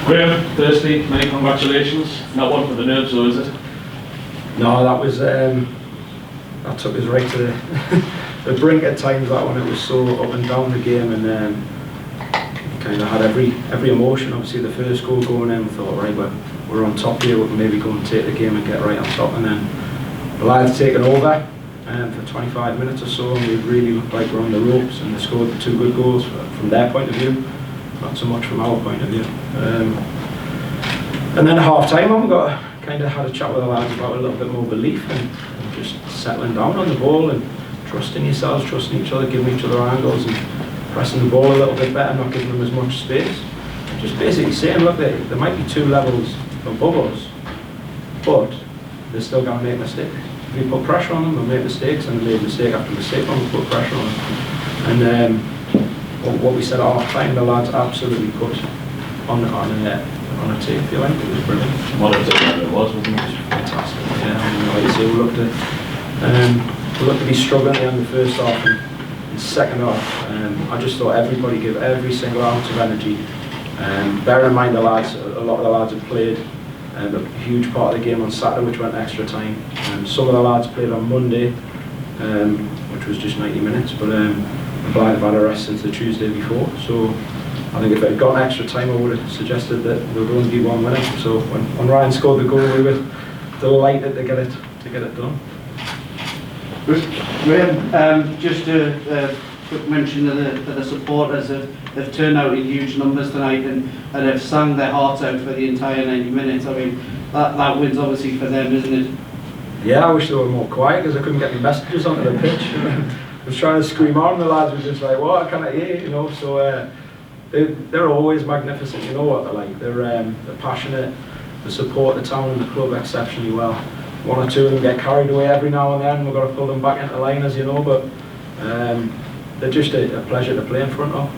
Graham, firstly, many congratulations. Not one for the nerves, though, is it? No, that was that took us right to the brink at times. That one, it was so up and down the game, and kind of had every emotion. Obviously, the first goal going in, we thought, right, we're on top here. We can maybe go and take the game and get right on top. And then Blythe taken over for 25 minutes or so, and we really looked like we're on the ropes. And they scored 2 good goals from their point of view, not so much from our point of view. And then at half time, we got kind of had a chat with the lads about a little bit more belief and just settling down on the ball and trusting yourselves, trusting each other, giving each other angles and pressing the ball a little bit better, not giving them as much space. Just basically saying, look, there might be 2 levels above us, but they're still going to make mistakes. If we put pressure on them, they'll make mistakes, and they made mistake after mistake when we put pressure on them. And what we said at half time, the lads absolutely put on a tape, if you like. It was brilliant. What it was, wasn't it? Fantastic. Yeah, I mean, like you say, we looked to be struggling in the first half and second half. I just thought everybody give every single ounce of energy. Bear in mind, a lot of the lads had played a huge part of the game on Saturday, which went extra time. Some of the lads played on Monday, which was just 90 minutes, but Blythe had a rest since the Tuesday before. So I think if it had gone extra time, I would have suggested that there would only be 1 minute. So when Ryan scored the goal, we were delighted to get it done. Graham, just a quick mention of the supporters have turned out in huge numbers tonight and have sang their hearts out for the entire 90 minutes. I mean, that win's obviously for them, isn't it? Yeah, I wish they were more quiet because I couldn't get my messages onto the pitch. I was trying to scream on, the lads were just like, what, I can't hear, you know. So they're always magnificent, you know what they're like. They're passionate, they support the town and the club exceptionally well. 1 or 2 of them get carried away every now and then, we've got to pull them back into line, as you know, but they're just a pleasure to play in front of.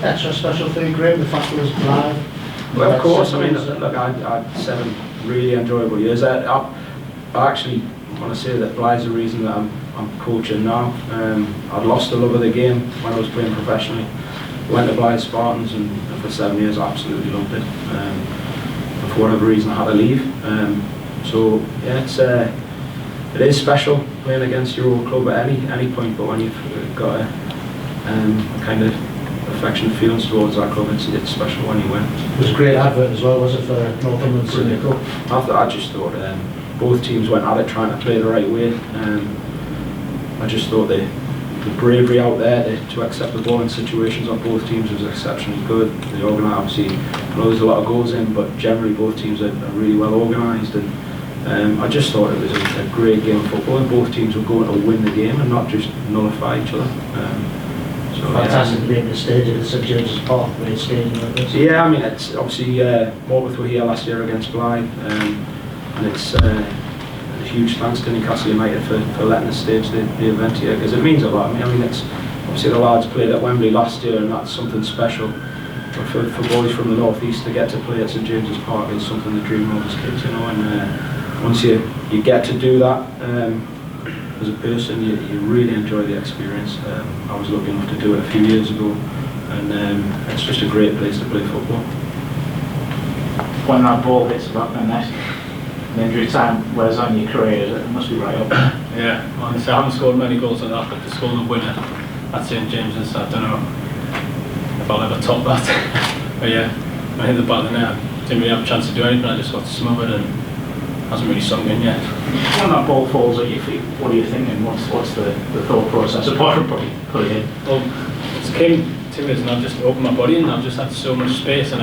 Extra special for you, Graham, the fact it was live. Well, of course, I mean, look, I had 7 really enjoyable years. I actually want to say that Blythe's the reason that I'm coaching now. I'd lost the love of the game when I was playing professionally. Went to Blythe Spartans, and for 7 years I absolutely loved it. But for whatever reason I had to leave. So yeah, it is special playing against your old club at any point, but when you've got a kind of affectionate feelings towards that club, it's special when you win. It was a great advert as well, was it, for Northumberland Senior Cup? I just thought both teams went at it trying to play the right way. I just thought the bravery out there to accept the ball in situations on both teams was exceptionally good. They organised, obviously, I know there's a lot of goals in, but generally both teams are really well organised, and I just thought it was a great game of football, and both teams were going to win the game and not just nullify each other. So, fantastic to be able to stage at St James's Park, great stadium like this. Yeah, I mean, it's obviously Morpeth were here last year against Blythe, and it's a huge thanks to Newcastle United for letting us stage the event here, because it means a lot. I mean, it's obviously the lads played at Wembley last year, and that's something special. But for boys from the North East to get to play at St James's Park is something they dream of as kids, you know. And once you get to do that as a person, you really enjoy the experience. I was lucky enough to do it a few years ago, and it's just a great place to play football. When that ball hits the back of the net, the injury time wears on your career, it must be right up. Yeah, honestly, I haven't scored many goals like that, but to score the winner at St James's, I don't know if I'll ever top that. But yeah, I hit the back of the net, I didn't really have a chance to do anything, I just got smothered and hasn't really sunk in yet. When that ball falls at your feet, what are you thinking? What's the thought process apart from putting it in? Well, it came to me and I've just opened my body and I've just had so much space, and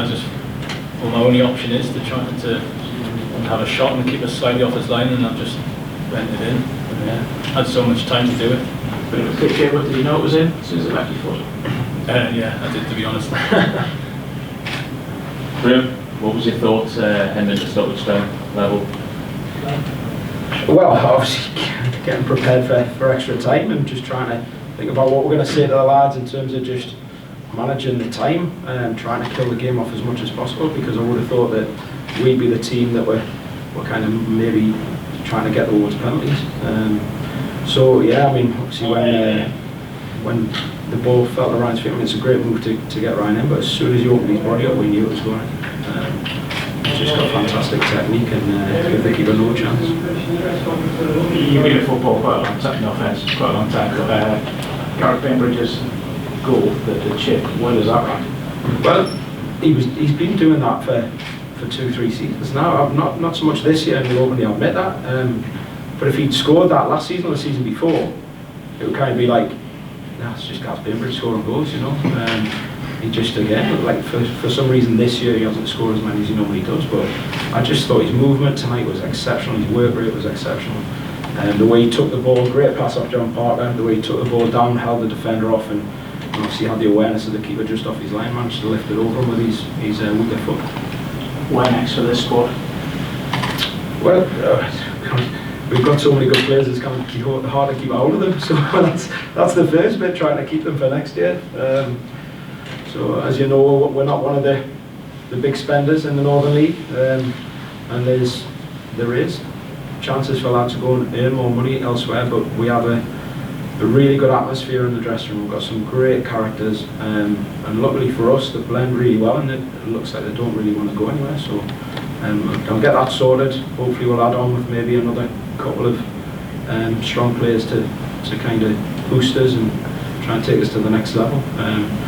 well, my only option is to try to have a shot and keep it slightly off his line, and I've just bent it in. Yeah, had so much time to do it. Bit of a cliche, but did you know it was in as soon as it left your foot? Yeah, I did, to be honest. Graham, what was your thoughts heading into Stockwood Stone level? Well, obviously getting prepared for extra time and just trying to think about what we're going to say to the lads in terms of just managing the time and trying to kill the game off as much as possible, because I would have thought that we'd be the team that were kind of maybe trying to get towards penalties. So yeah, I mean, obviously when the ball fell to Ryan's feet, I mean, it's a great move to get Ryan in, but as soon as he opened his body up, we knew it was going. He's just got fantastic technique and give the keeper no chance. You've been at football quite a long time, no offence, quite a long time. Gareth Bainbridge's goal, the chip, where does that rank? Well, he's been doing that for 2-3 seasons now. Not so much this year, and he'll openly admit that. But if he'd scored that last season or the season before, it would kind of be like, nah, it's just Gareth Bainbridge scoring goals, you know. He just, again, like for some reason this year he hasn't scored as many as he normally does, but I just thought his movement tonight was exceptional, his work rate was exceptional. And the way he took the ball, great pass off John Parker, the way he took the ball down, held the defender off, and obviously had the awareness of the keeper just off his line, managed to lift it over him with his weaker foot. Why next for this squad? Well, we've got so many good players, it's kind of hard to keep hold of them, so that's the first bit, trying to keep them for next year. So as you know, we're not one of the big spenders in the Northern League, and there is chances for lads to go and earn more money elsewhere, but we have a really good atmosphere in the dressing room. We've got some great characters, and luckily for us, they blend really well, and it looks like they don't really want to go anywhere. So I'll get that sorted. Hopefully we'll add on with maybe another couple of strong players to kind of boost us and try and take us to the next level.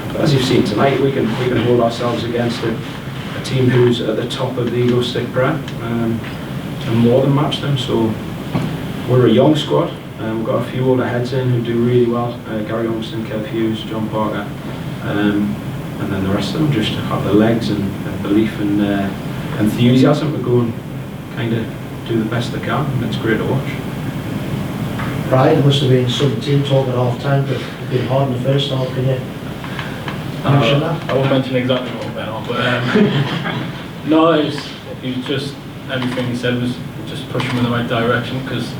But as you've seen tonight, we can hold ourselves against a team who's at the top of the Eagle Stick Prem and more than match them. So we're a young squad. We've got a few older heads in who do really well. Gary Olmston, Kev Hughes, John Parker, and then the rest of them just have the legs and belief and enthusiasm to go and kind of do the best they can, and it's great to watch. Brian, must have been some team talk at half time, but it's been hard in the first half, can you mention that? I won't mention exactly what went on, but no, it was just, everything he said was just push him in the right direction, because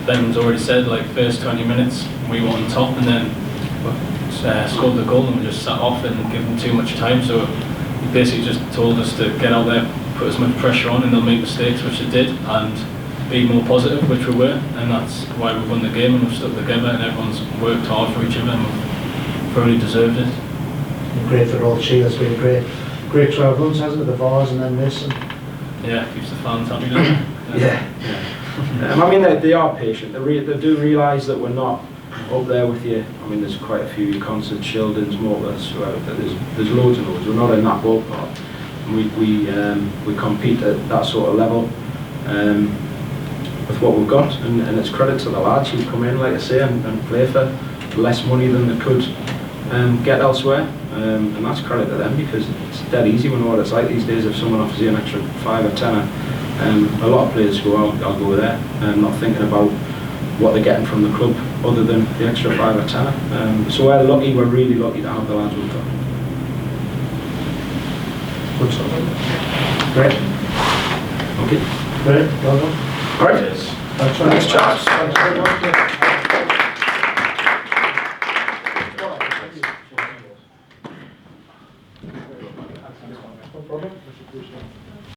Ben's already said, like, first 20 minutes we were on top, and then scored the goal and we just sat off and give them too much time. So he basically just told us to get out there, put as much pressure on, and they'll make mistakes, which they did, and be more positive, which we were, and that's why we've won the game and we've stuck together and everyone's worked hard for each other and we've probably deserved it. Great for all Shields, been great 12 runs, hasn't it, the Vars and then this. Yeah, keeps the fans happy, doesn't it? Yeah. I mean, they are patient. They do realise that we're not up there with you. I mean, there's quite a few Concert, Shildens, Mortars, there's loads and loads. We're not in that ballpark. We compete at that sort of level with what we've got, and it's credit to the lads who come in, like I say, and play for less money than they could get elsewhere. And that's credit to them, because it's dead easy. We know what it's like these days. If someone offers you an extra 5 or 10, a lot of players go, I'll go there, not thinking about what they're getting from the club other than the extra 5 or 10. So we're really lucky to have the lads we've got. Good stuff. Great. Okay. Great, well done. All right. Thanks, Thanks, chaps. Thanks very much.